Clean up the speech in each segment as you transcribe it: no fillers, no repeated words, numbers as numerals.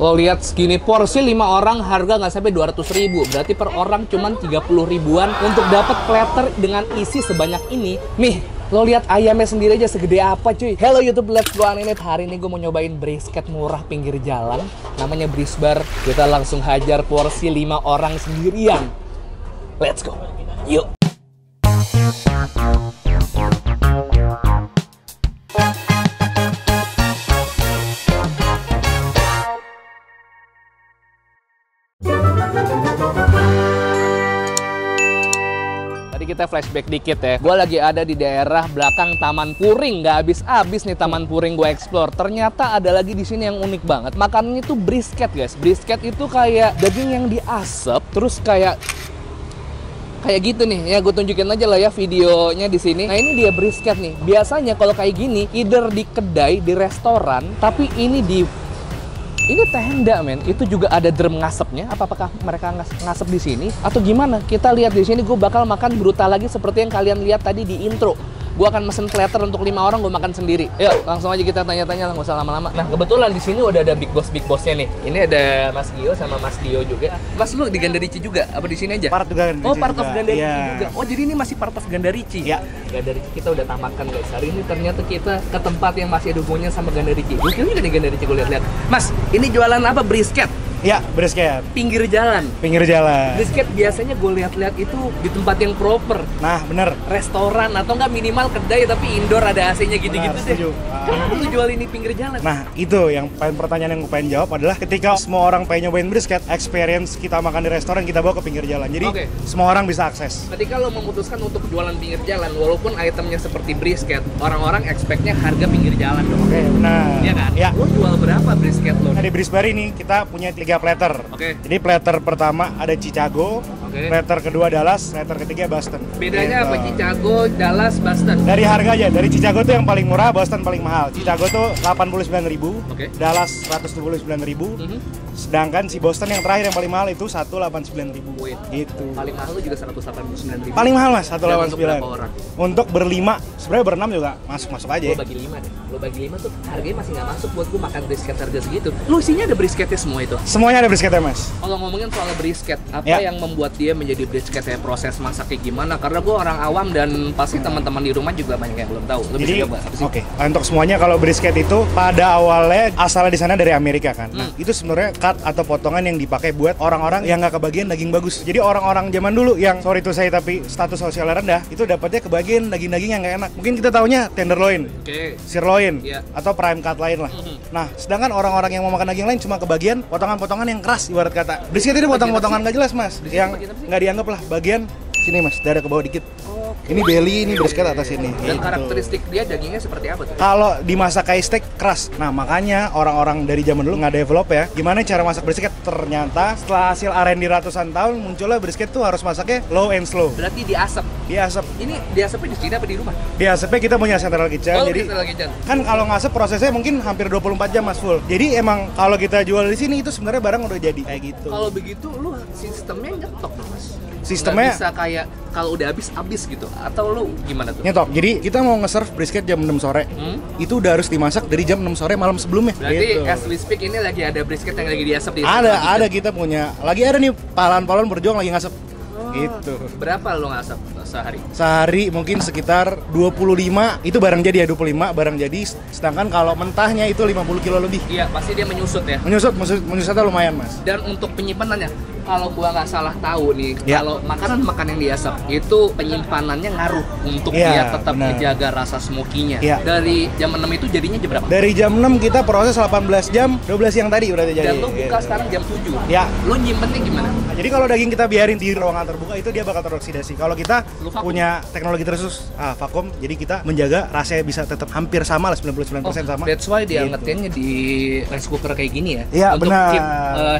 Lo lihat segini porsi 5 orang harga nggak sampai 200.000. Berarti per orang cuman 30 ribuan untuk dapat platter dengan isi sebanyak ini. Nih, lo lihat ayamnya sendiri aja segede apa cuy. Hello YouTube, let's go Animate. Hari ini gue mau nyobain brisket murah pinggir jalan. Namanya Brisbar. Kita langsung hajar porsi 5 orang sendirian. Let's go. Yuk. Tadi kita flashback dikit ya. Gue lagi ada di daerah belakang Taman Puring. Nggak habis-habis nih Taman Puring gue explore. Ternyata ada lagi di sini yang unik banget. Makanannya itu brisket guys. Brisket itu kayak daging yang diasap, terus kayak gitu nih. Ya gue tunjukin aja lah ya videonya di sini. Nah ini dia brisket nih. Biasanya kalau kayak gini, either di kedai, di restoran, tapi ini tenda men, itu juga ada drum ngasepnya. Apakah mereka ngasep di sini atau gimana? Kita lihat di sini. Gue bakal makan brutal lagi seperti yang kalian lihat tadi di intro. Gue akan mesen platter untuk 5 orang, gue makan sendiri. Yuk, langsung aja kita tanya-tanya, nggak usah lama-lama. Nah, kebetulan di sini udah ada big bossnya nih. Ini ada Mas Gio sama Mas Dio juga. Mas, lu di Gandarici juga? Apa di sini aja? Part juga Gandarici. Oh, part of juga. Gandarici Yeah. juga. Oh, jadi ini masih part of Gandarici? Iya. Gandarici kita udah tamatkan guys. Hari ini ternyata kita ke tempat yang masih ada hubungannya sama Gandarici. Gokil juga nih Gandarici, gue lihat-lihat. Mas, ini jualan apa? Brisket? Iya, brisket. Pinggir jalan. Pinggir jalan. Brisket biasanya gue lihat-lihat itu di tempat yang proper. Nah, bener. Restoran atau nggak minimal kedai tapi indoor ada AC-nya gitu-gitu Benar, deh. setuju. Kenapa lu jual ini pinggir jalan? Nah, itu yang pertanyaan yang gue pengen jawab adalah ketika semua orang pengen nyobain brisket, experience kita makan di restoran kita bawa ke pinggir jalan. Jadi Oke. semua orang bisa akses. Ketika lo memutuskan untuk jualan pinggir jalan, walaupun itemnya seperti brisket, orang-orang expect-nya harga pinggir jalan dong. Oke, benar. Iya kan? Ya. Lo jual berapa brisket lo? Nah, di Brisbar ini kita punya 3 platter. Oke. Jadi platter pertama ada Chicago, Oke. platter kedua Dallas, platter ketiga Boston. Bedanya apa? Gitu. Chicago, Dallas, Boston? Dari harga aja, dari Chicago tuh yang paling murah, Boston paling mahal. Chicago tuh 89.000, Oke. Dallas 129.000, Mhm. sedangkan si Boston yang terakhir yang paling mahal itu 189.000. Wait. Gitu. Paling mahal lo juga 189.000. Paling mahal mas, Dan untuk 189. berapa orang? Untuk berlima, sebenarnya berenam juga masuk aja. Lo bagi 5 deh. Lo bagi 5 tuh harganya masih nggak masuk buat gue makan brisket harga segitu. Lo isinya ada brisketnya semua itu? Semuanya ada brisketnya mas. Kalau ngomongin soal brisket, apa Ya. yang membuat dia menjadi brisket ya? Proses masaknya gimana? Karena gue orang awam dan pasti teman-teman di rumah juga banyak yang belum tahu. Lo bisa Jadi, coba apa sih? oke, untuk semuanya kalau brisket itu pada awalnya asalnya di sana dari Amerika kan. Nah, Hmm. itu sebenarnya cut atau potongan yang dipakai buat orang-orang yang nggak kebagian daging bagus. Jadi orang-orang zaman dulu yang sorry to say tapi status sosialnya rendah, itu dapatnya kebagian daging-daging yang nggak enak. Mungkin kita taunya tenderloin, Oke. sirloin, Iya. atau prime cut lain lah. Mhm. Nah, sedangkan orang-orang yang mau makan daging lain cuma kebagian potongan-potongan yang keras ibarat kata. Brisket itu potong-potongan nggak jelas mas, Brisket yang bagian apa sih? nggak dianggap lah bagian sini mas, dada ke bawah dikit. Oke. Ini belly, ini brisket atas ini. Dan Gitu. karakteristik dia dagingnya seperti apa tuh? Kalau dimasak kayak steak keras. Nah, makanya orang-orang dari zaman dulu nggak develop ya. Gimana cara masak brisket? Ternyata setelah hasil R&D ratusan tahun munculnya brisket tuh harus masaknya low and slow. Berarti diasap. Diasap. Ini diasapnya di sini apa di rumah? Diasapnya kita punya central kitchen. Oh, jadi central kitchen. kan kalau ngasep prosesnya mungkin hampir 24 jam mas full. Jadi emang kalau kita jual di sini itu sebenarnya barang udah jadi kayak gitu. Kalau begitu lu sistemnya nyetok dong mas? Sistemnya- Nggak bisa kayak kalau udah habis gitu atau lu gimana tuh? Nyetok. Jadi kita mau nge-serve brisket jam 6 sore. Hmm? Itu udah harus dimasak dari jam 6 sore malam sebelumnya. Berarti Gitu. as we speak ini lagi ada brisket yang lagi diasap di Ada kita punya. Lagi ada nih pahlawan-pahlawan berjuang lagi ngasep. Gitu. Berapa lo ngasap sehari? Sehari mungkin sekitar 25, itu barang jadi ya 25 barang jadi, sedangkan kalau mentahnya itu 50 kilo lebih. Iya, pasti dia menyusut ya. Menyusutnya lumayan mas. Dan untuk penyimpanannya, kalau gua nggak salah tahu nih, Ya. kalau makanan yang diasap itu penyimpanannya ngaruh untuk Iya, dia tetap benar. menjaga rasa smokinya. Iya. Dari jam 6 itu jadinya jam berapa? Dari jam 6 kita proses 18 jam, 12 siang tadi berarti jadi. Dan lo buka Gitu. sekarang jam 7. Ya. Lo nyimpennya gimana? Nah, jadi kalau daging kita biarin di ruangan terbuka itu dia bakal teroksidasi. Kalau kita Lu vakum? punya teknologi khusus vakum, jadi kita menjaga rasanya bisa tetap hampir sama lah 99% sama. That's why dia Gitu. ngetinnya di rice cooker kayak gini ya. Iya, untuk benar. keep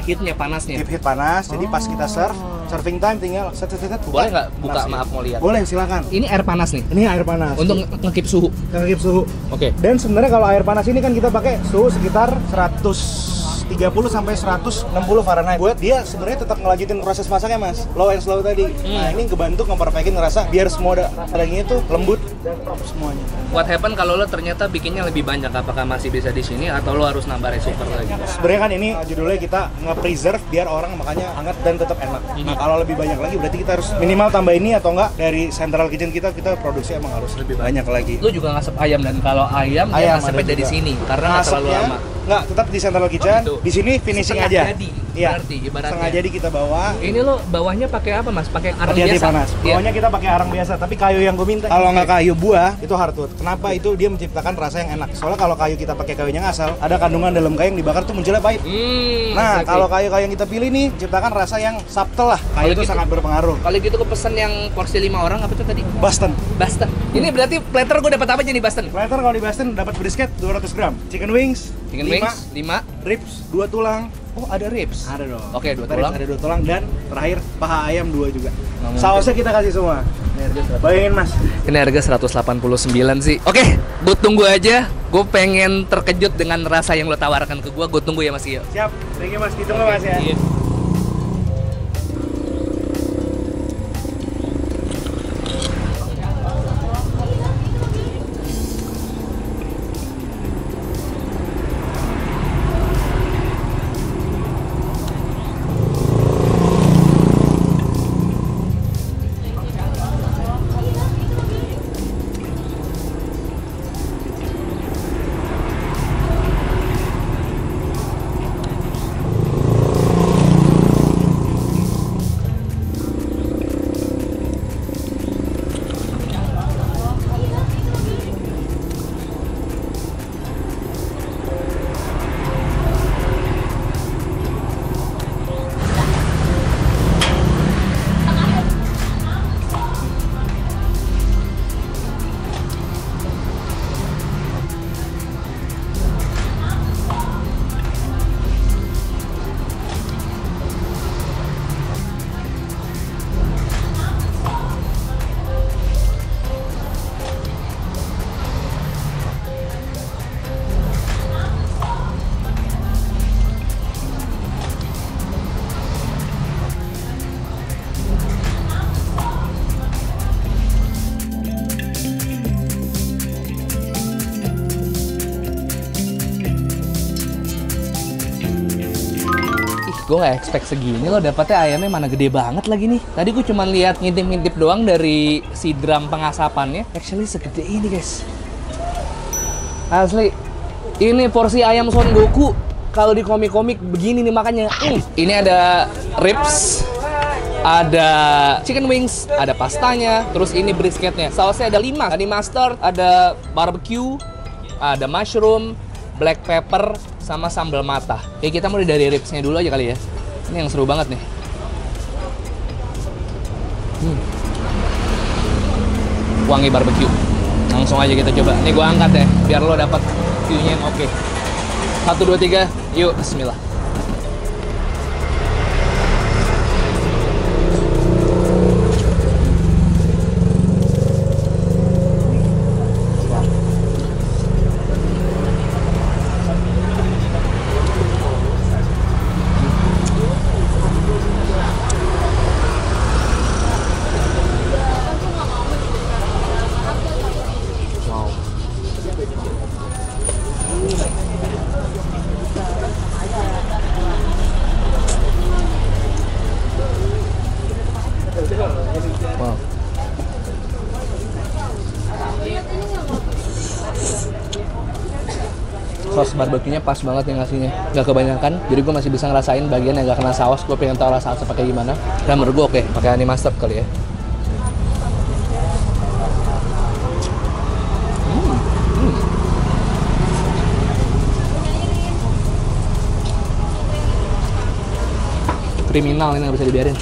heatnya panasnya. Keep heat panas, jadi pas kita serve, serving time tinggal set buka. Boleh nggak buka? Nasi. Maaf mau lihat. Boleh, silakan. Ini air panas nih. Ini air panas. Untuk nge-keep suhu. ngekip suhu. Oke. Dan sebenarnya kalau air panas ini kan kita pakai suhu sekitar 130 30 sampai 160 Fahrenheit. Buat dia sebenarnya tetap ngelanjutin proses masaknya, Mas. Low and slow tadi. Nah, ini ngebantu ngeperfectin ngerasa biar semua dagingnya tuh lembut dan top semuanya. What happen kalau lo ternyata bikinnya lebih banyak? Apakah masih bisa di sini atau lo harus nambah rice cooker lagi? Sebenarnya kan ini judulnya kita nge-preserve biar orang makannya hangat dan tetap enak. Nah, kalau lebih banyak lagi berarti kita harus minimal tambah ini atau enggak dari central kitchen kita produksi emang harus lebih banyak lagi. Lo juga ngasep ayam, dan kalau ayam dia ngasepnya dari sini karena nggak terlalu lama. Nggak, tetap di central kitchen. Oh, gitu. Di sini finishing Setengah aja. jadi, Iya. berarti ibaratnya. Setengah jadi kita bawa. Ini lo bawahnya pakai apa, Mas? Pakai arang Hati-hati biasa? panas. Bawahnya kita pakai arang biasa, tapi kayu yang gue minta. Kalau nggak kayu buah, itu hardwood. Kenapa? Itu dia menciptakan rasa yang enak. Soalnya kalau kayu kita pakai kayunya ngasal, ada kandungan dalam kayu yang dibakar tuh munculnya pahit. Nah, kalau kayu-kayu yang kita pilih nih, menciptakan rasa yang subtle lah. Kayu itu sangat berpengaruh. Kalau gitu gue pesen yang porsi 5 orang, apa itu tadi? Boston. Boston. Ini berarti platter gue dapat apa aja nih, Boston? Platter kalau di Boston dapat brisket 200 gram, chicken wings, Chicken wings 5, ribs 2 tulang. oh ada ribs. Ada dong. Oke, 2 Kita tulang. Ada 2 tulang dan terakhir paha ayam 2 juga. Ngomong. Sausnya kita kasih semua. Bayangin, Mas. Ini harga 189 sih. Oke, gue tunggu aja. Gue pengen terkejut dengan rasa yang lo tawarkan ke gue. Gue tunggu ya, Mas Gio. Siap. Thank you, Mas. Ditunggu, Mas ya. Iya. Gue gak expect segini loh, dapetnya ayamnya mana gede banget lagi nih. Tadi gue cuma lihat ngintip-ngintip doang dari si drum pengasapannya. Actually segede ini, guys. Asli. Ini porsi ayam Son Goku. Kalau di komik-komik begini nih makanya. Ini ada ribs, ada chicken wings, ada pastanya, terus ini brisketnya. Sausnya ada 5. Ada mustard, ada barbecue, ada mushroom, black pepper, sama sambal mata. Oke, kita mulai dari ribsnya dulu aja kali ya. Ini yang seru banget nih. Wangi barbecue. Langsung aja kita coba. Nih gua angkat ya, biar lo dapat view-nya yang oke. 1, 2, 3, yuk, bismillah. Wow. Saus barbecue-nya pas banget yang ngasihnya, nggak kebanyakan, jadi gue masih bisa ngerasain bagian yang nggak kena saus. Gue pengen tahu rasa seperti gimana. Dan menurut gue oke, pakai honey mustard kali ya. Kriminal ini nggak bisa dibiarin.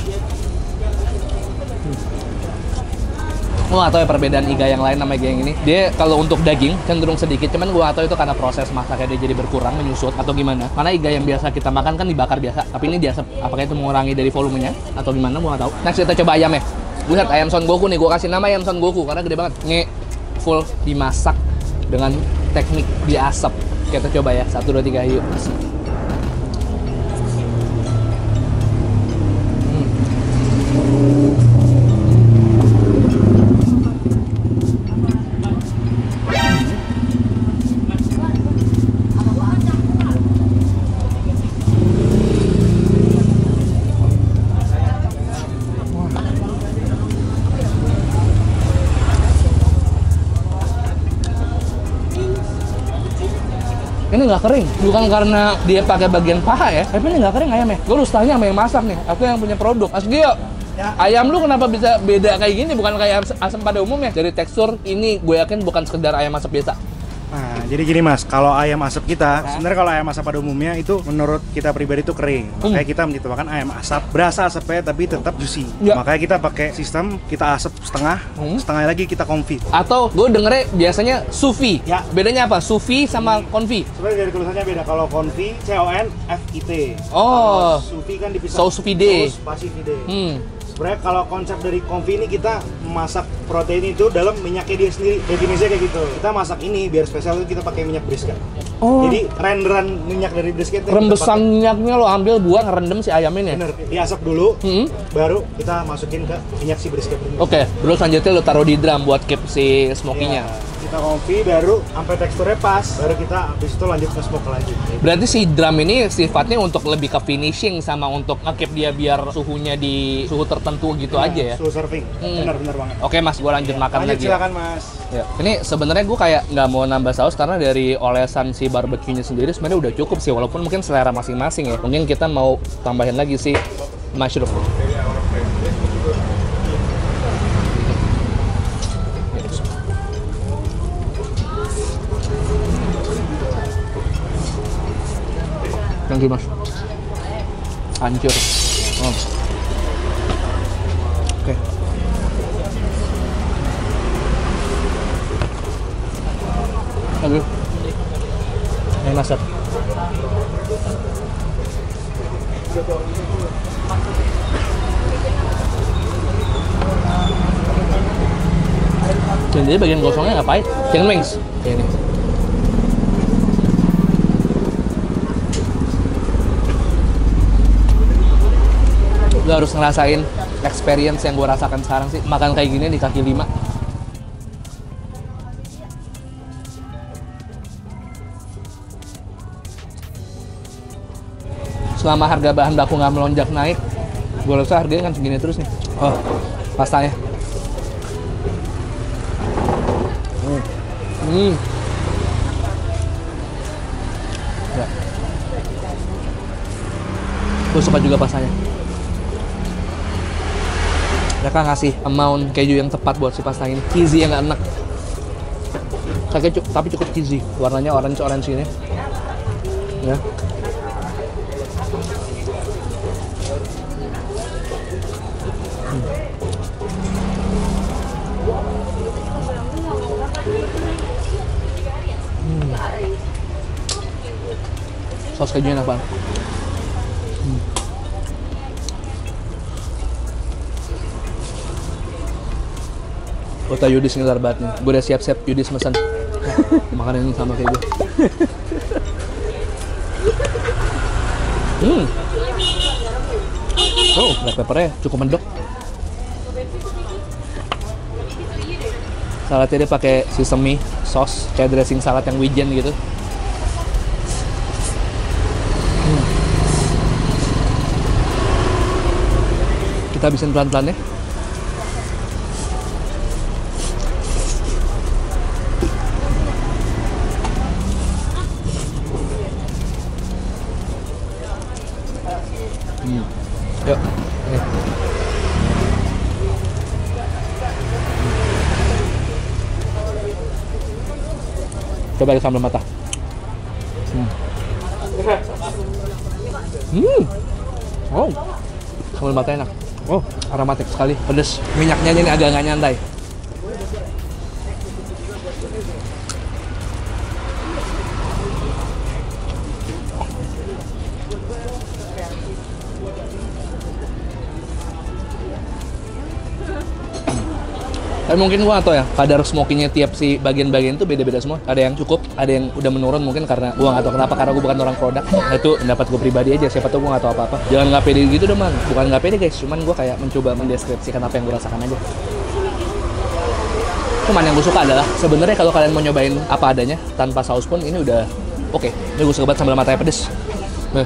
Gue gak tau ya perbedaan iga yang lain sama iga yang ini. Dia kalau untuk daging cenderung sedikit, cuman gue gak tau itu karena proses masaknya dia jadi berkurang, menyusut atau gimana. Karena iga yang biasa kita makan kan dibakar biasa, tapi ini diasap. Apakah itu mengurangi dari volumenya atau gimana, gue gak tau. Next kita coba ayamnya. Buset, ayam Son Goku nih, gue kasih nama ayam Son Goku karena gede banget. Nge full dimasak dengan teknik diasap. Kita coba ya, 1, 2, 3, yuk. ini nggak kering. Bukan karena dia pakai bagian paha ya, tapi ini nggak kering ayamnya. Gue harus tanya sama yang masak nih, aku yang punya produk. Mas Gio, ya. Ayam lu kenapa bisa beda kayak gini? Bukan kayak asam pada umumnya. Dari tekstur ini gue yakin bukan sekedar ayam asap biasa. Nah, jadi gini Mas, kalau ayam asap kita, sebenarnya kalau ayam asap pada umumnya itu menurut kita pribadi itu kering. Makanya kita menciptakan ayam asap, berasa asapnya tapi tetap juicy. Ya. Makanya kita pakai sistem kita asap setengah, setengah lagi kita confit. Atau gue dengernya biasanya sous vide. Ya. Bedanya apa? Sous vide sama confit? Sebenarnya dari tulisannya beda. Kalau confit, CONFIT. Oh. Sous vide kan dipisah. Sous vide. Sous vide. Sebenarnya kalau konsep dari confit ini kita masak protein itu dalam minyaknya dia sendiri. Definisinya kayak gitu. Kita masak ini biar spesial itu kita pakai minyak brisket. Oh. Jadi renderan minyak dari brisket. Rembesan minyaknya lo ambil buang ngerendam si ayam ini. Bener. Diasap dulu, baru kita masukin ke minyak si brisket ini. Oke. Terus selanjutnya lo taruh di drum buat keep si smokinya. Kita confit baru sampai teksturnya pas, baru kita habis itu lanjut ke smoke lagi. Berarti si drum ini sifatnya untuk lebih ke finishing sama untuk nge-keep dia biar suhunya di suhu tertentu gitu aja ya. Suhu serving. Benar banget. Oke Mas, gue lanjut makan lagi. Silakan Mas. Ya. Ini sebenarnya gue kayak nggak mau nambah saus karena dari olesan si barbecue-nya sendiri sebenarnya udah cukup sih, walaupun mungkin selera masing-masing ya. Mungkin kita mau tambahin lagi si mushroom. Thank you Mas. Hancur. Oke. Thank you. Ini masak. Jadi bagian gosongnya nggak pahit. Chicken wings. Kayak ini. Lo harus ngerasain experience yang gue rasakan sekarang sih, makan kayak gini di kaki lima. Selama harga bahan baku nggak melonjak naik, gue rasa harganya kan segini terus nih. Oh, pastanya. Ya. Gue suka juga pastanya. Mereka ngasih amount keju yang tepat buat si pasta ini. Cheesy yang nggak enak. Tapi cukup cheesy. Warnanya orange ini. Ya. Saus kejunya enak banget. Kota Yudis ngelar banget nih. Gue udah siap-siap Yudis mesen. Makan ini sama kayak gue. Oh, black peppernya cukup mendok. Saladnya dia pakai sesame sauce, kayak dressing salad yang wijen gitu. Kita habisin pelan-pelan ya. Yuk. Nih. Coba di sambal mata. Oh, sambal mata enak. Oh, aromatik sekali, pedes. Minyaknya ini agak nggak nyantai. Tapi mungkin gua atau ya kadar smokinya tiap si bagian-bagian itu beda-beda semua. Ada yang cukup, ada yang udah menurun mungkin karena gua nggak tahu kenapa, karena gua bukan orang produk. Nah, itu pendapat gua pribadi aja. Siapa tahu gua nggak tahu apa-apa. Jangan nggak pede gitu dong, man. Bukan nggak pede guys, cuman gua kayak mencoba mendeskripsikan apa yang gua rasakan aja. Cuman yang gua suka adalah sebenarnya kalau kalian mau nyobain apa adanya tanpa saus pun ini udah oke. Ini gua suka banget sambal matanya pedes. Nah.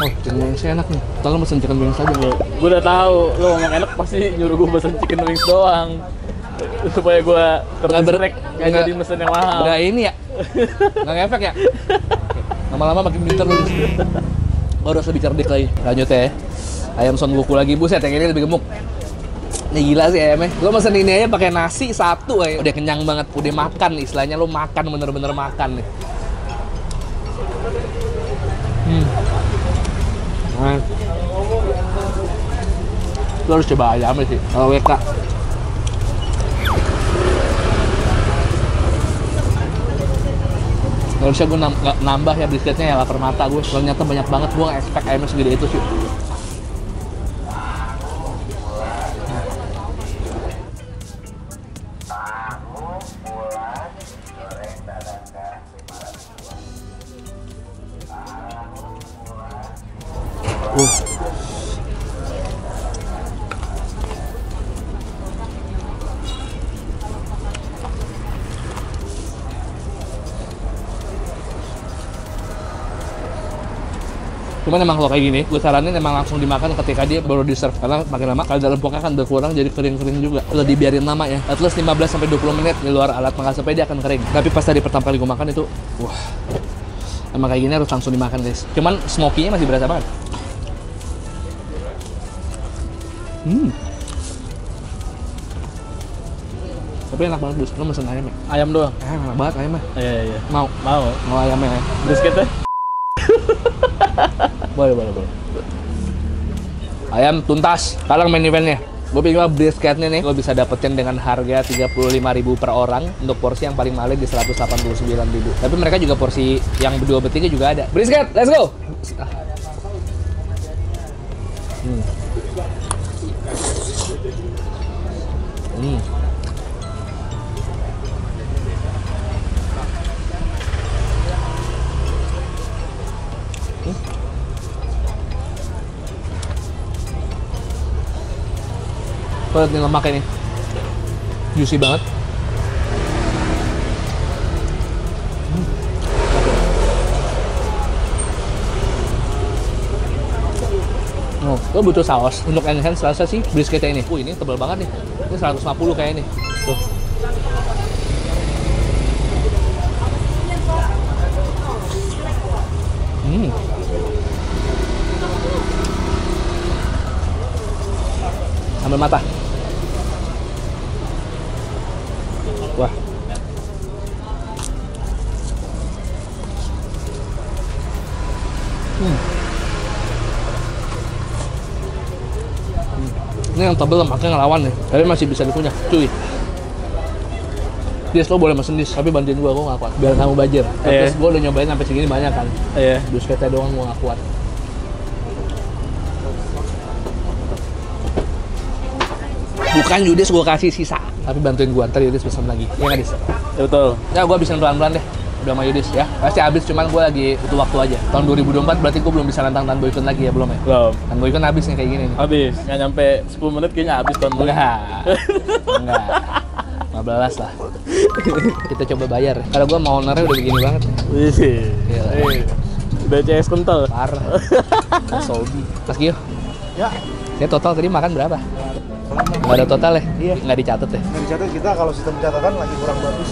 Oh, jenis. pasti enak nih. Tolong pesen chicken wings aja. Gue udah tahu, lo ngomong enak pasti nyuruh gue pesen chicken wings doang. Supaya gue terberek, nggak jadi mesen yang mahal. Nggak ini ya? Nggak ngefek ya? Lama-lama makin pinter lu di sini. Harus lebih cerdik lagi. Lanjut ya. Ayam Son Goku lagi, buset yang ini lebih gemuk. Ini gila sih ayamnya. Lo mesen ini aja pakai nasi satu aja. Udah kenyang banget, udah makan istilahnya, lo makan bener-bener makan nih. Nah. Lo harus coba ayamnya sih, kalau WK. Gak bisa gue nambah ya brisketnya ya, lapar mata gue. Ternyata banyak banget, gue gak expect ayamnya segede itu sih. Cuman emang kalau kayak gini, gue saranin emang langsung dimakan ketika dia baru di-serve. Karena makin lama kadar lempungnya akan berkurang jadi kering-kering juga. Udah dibiarin lama ya, at least 15-20 menit di luar alat makan sampai dia akan kering. Tapi pas tadi pertama kali gue makan itu, wah, emang kayak gini harus langsung dimakan guys. Cuman smoky-nya masih berasa banget. Tapi enak banget, Bus. Lo mesen ayam ya? Ayam doang? Enak banget ayamnya. Iya. Mau ayamnya ya? Brisketnya? Boleh. Ayam tuntas, sekarang main eventnya. Gue pilih brisketnya nih, gue bisa dapetin dengan harga 35.000 per orang. Untuk porsi yang paling mahal di 189.000. Tapi mereka juga porsi yang berdua bertiga juga ada. Brisket, let's go! Lihat nih lemak ini, juicy banget. Oh, lo butuh saus untuk enhance rasa sih brisketnya ini. Ini tebal banget nih. Ini 150 kayak ini. Tuh. Sambil mata. Wah. Ini yang tebel lemaknya ngelawan nih, tapi masih bisa dikunyah, cuy. Dis, lo boleh mesen dis, tapi bantuin gua nggak kuat. Biar kamu bajer. Terus gua udah nyobain sampai segini banyak kan. Iya. Brisketnya doang gua nggak kuat. Bukan Yudis gua kasih sisa, tapi bantuin gua, ntar Yudis pesan lagi. Iya nggak Dis? Ya, betul. Ya gua habisin pelan-pelan deh. Udah sama Yudis ya. Pasti habis, cuman gua lagi butuh waktu aja. Tahun 2024 berarti gua belum bisa nantang Tan Boykun lagi ya, belum ya? Belum. Tan Boykun habis nih kayak gini nih. Habis. Nggak nyampe 10 menit kayaknya habis Tan Boykun. Enggak. 15 lah. Kita coba bayar. Karena gua mau ownernya udah begini banget. Wih. Udah CS kental. Parah. Sobi. Mas Gio. Ya. Saya total tadi makan berapa? Nggak ada total ya? Iya. Nggak dicatat ya? Nggak dicatat, kita kalau sistem catatan lagi kurang bagus.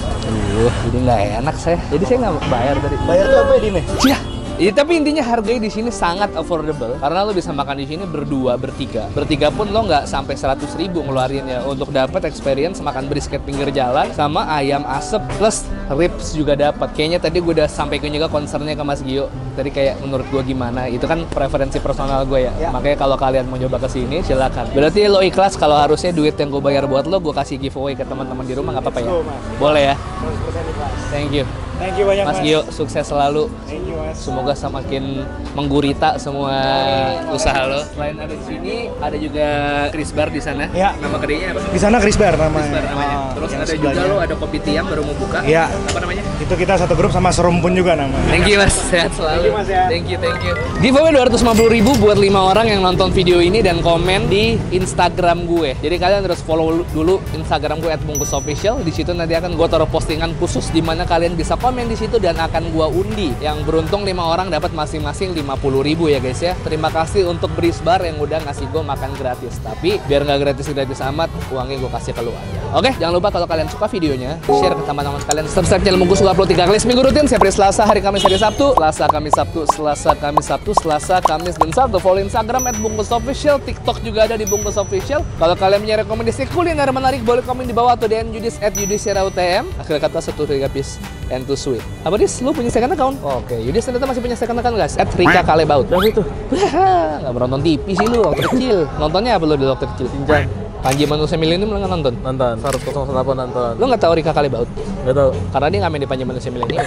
Jadi nggak enak saya. Jadi saya nggak bayar tadi. Bayar tuh apa ya, Dime? Cia. Ya, tapi intinya harganya di sini sangat affordable karena lo bisa makan di sini berdua, bertiga. Bertiga pun lo nggak sampai 100.000 ngeluarinnya untuk dapat experience makan brisket pinggir jalan sama ayam asep plus ribs juga dapat. Kayaknya tadi gue udah sampaikan juga concernnya ke Mas Gio. Tadi kayak menurut gue gimana? Itu kan preferensi personal gue ya. Makanya kalau kalian mau coba ke sini silakan. Berarti lo ikhlas kalau harusnya duit yang gue bayar buat lo gue kasih giveaway ke teman-teman di rumah, nggak apa-apa ya? Boleh ya? 100% ikhlas. Thank you. Thank you banyak, Mas Gio, sukses selalu. Thank you, Mas. Semoga semakin menggurita semua usaha lo. Selain ada di sini, ada juga Chris Bar di sana. Ya. Nama kedainya apa? Di sana Chris Bar Chris namanya. Bar namanya. Terus ada juga lo ada Kopi Tiam baru mau buka. Iya. Apa namanya? Itu kita satu grup sama Serumpun juga namanya. Thank you Mas, sehat selalu. Thank you, Mas, ya. Thank you. Giveaway 250.000 buat 5 orang yang nonton video ini dan komen di Instagram gue. Jadi kalian harus follow dulu Instagram gue @bungkusofficial. Di situ nanti akan gue taruh postingan khusus di mana kalian bisa komen di situ dan akan gua undi. Yang beruntung 5 orang dapat masing-masing 50.000 ya guys ya. Terima kasih untuk Brisbar yang udah ngasih gua makan gratis. Tapi biar nggak gratis-gratis amat, uangnya gua kasih ke lu aja. Oke, jangan lupa kalau kalian suka videonya, share ke teman-teman kalian. Subscribe channel Bungkus, gua upload 3 kali seminggu rutin. Setiap hari Selasa, hari Kamis, hari Sabtu. Selasa, Kamis, Sabtu, Selasa, Kamis, Sabtu, Selasa, Kamis, dan Sabtu. Follow Instagram @bungkusofficial, TikTok juga ada di Bungkus Official. Kalau kalian punya rekomendasi kuliner menarik, boleh komen di bawah atau DM Yudis @yudisirautm. Akhir kata satu Rigapis and too sweet. Apa Dis? Lu punya second account? Oke, Yudis ternyata masih punya second account guys. @rika_kalebaut. Yang itu. Nggak menonton TV sih lu waktu kecil. Nontonnya apa lu di waktu kecil? Sinjang. Panji Manusia Milenium lu nggak nonton? Nonton. 108 nonton. Lu nggak tahu Rika Kalebaut? Nggak tahu. Karena dia nggak main di Panji Manusia Milenium.